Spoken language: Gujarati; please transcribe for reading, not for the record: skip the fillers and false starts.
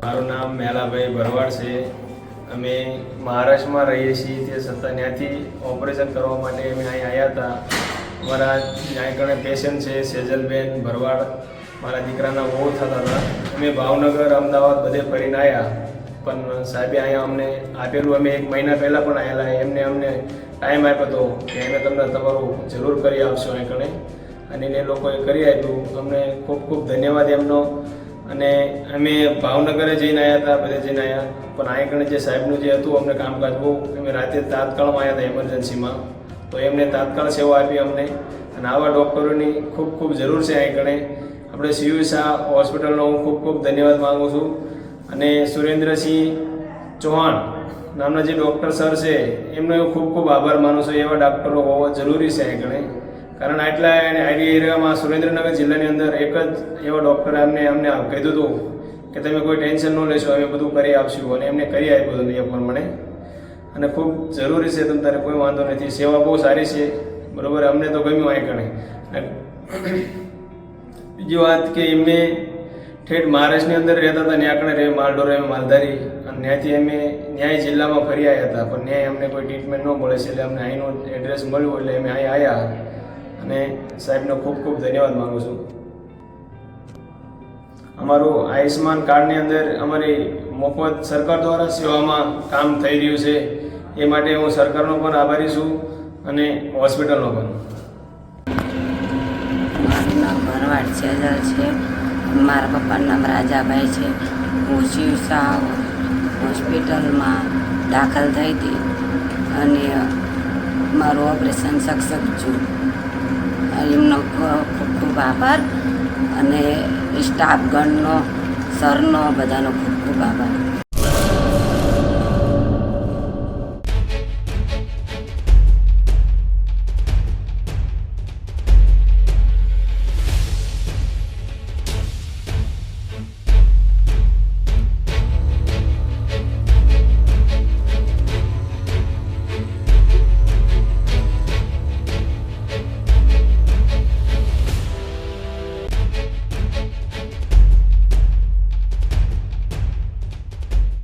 મારું નામ મેલાભાઈ ભરવાડ છે। અમે મહારાષ્ટ્રમાં રહીએ છીએ, તે છતાં ત્યાંથી ઓપરેશન કરવા માટે અમે અહીં આવ્યા હતા। અમારા ત્યાં કણે પેશન્ટ છે સેજલબેન ભરવાડ, મારા દીકરાના વહુ થતા હતા। અમે ભાવનગર, અમદાવાદ બધે ફરીને આવ્યા, પણ સાહેબે અહીંયા અમને આપેલું, અમે 1 મહિના પહેલાં પણ આવેલા, એમને અમને ટાઈમ આપ્યો હતો કે અમે તમને તમારું જરૂર કરી આપશો અહીં કણે, અને એ લોકોએ કરી આપ્યું। અમને ખૂબ ખૂબ ધન્યવાદ એમનો। અને અમે ભાવનગરે જઈને આવ્યા હતા, બધે જઈને આવ્યા, પણ અહીં કણે જે સાહેબનું જે હતું અમને કામકાજ બહુ, અમે રાતે તાત્કાળમાં આવ્યા હતા એમરજન્સીમાં, તો એમને તાત્કાળ સેવા આપી અમને। અને આવા ડૉક્ટરોની ખૂબ ખૂબ જરૂર છે અહીં કણે। આપણે સીયુ શાહ હોસ્પિટલનો હું ખૂબ ખૂબ ધન્યવાદ માગું છું। અને સુરેન્દ્રસિંહ ચૌહાણ નામના જે ડૉક્ટર સર છે એમનો હું ખૂબ ખૂબ આભાર માનું છું। એવા ડૉક્ટરો હોવા જરૂરી છે અહીં કણે, કારણ આટલા આઈડી એરિયામાં સુરેન્દ્રનગર જિલ્લાની અંદર એક જ એવા ડૉક્ટરે અમને કીધું હતું કે તમે કોઈ ટેન્શન ન લેશો, અમે બધું કરી આપશું, અને એમને કરી આપ્યું હતું એ પ્રમાણે। અને ખૂબ જરૂરી છે, તમ તારે કોઈ વાંધો નથી, સેવા બહુ સારી છે, બરાબર, અમને તો ગમ્યું અહીં કણે। બીજી વાત કે એમને ઠેઠ મહારાષ્ટ્રની અંદર રહેતા હતા, ત્યાં કણે માલઢોર માલધારી, અને ત્યાંથી અમે ન્યાય જિલ્લામાં ફરી આવ્યા હતા, પણ ન્યાય અમને કોઈ ટ્રીટમેન્ટ ન મળે છે, એટલે અમને અહીંનું એડ્રેસ મળ્યું એટલે અમે અહીં આવ્યા, અને સાહેબનો ખૂબ ખૂબ ધન્યવાદ માગું છું। અમારું આયુષ્માન કાર્ડની અંદર અમારી મફત સરકાર દ્વારા સેવામાં કામ થઈ રહ્યું છે, એ માટે હું સરકારનો પણ આભારી છું અને હોસ્પિટલનો પણ। મારું નામ ભરવાડ સેજલ છે, મારા પપ્પાનું નામ રાજાભાઈ છે। હું સીયુ શાહ હોસ્પિટલમાં દાખલ થઈ હતી અને મારું ઓપરેશન સક્સેસ છું। એમનો ખૂબ ખૂબ આભાર, અને સ્ટાફગણનો, સરનો, બધાનો ખૂબ ખૂબ આભાર।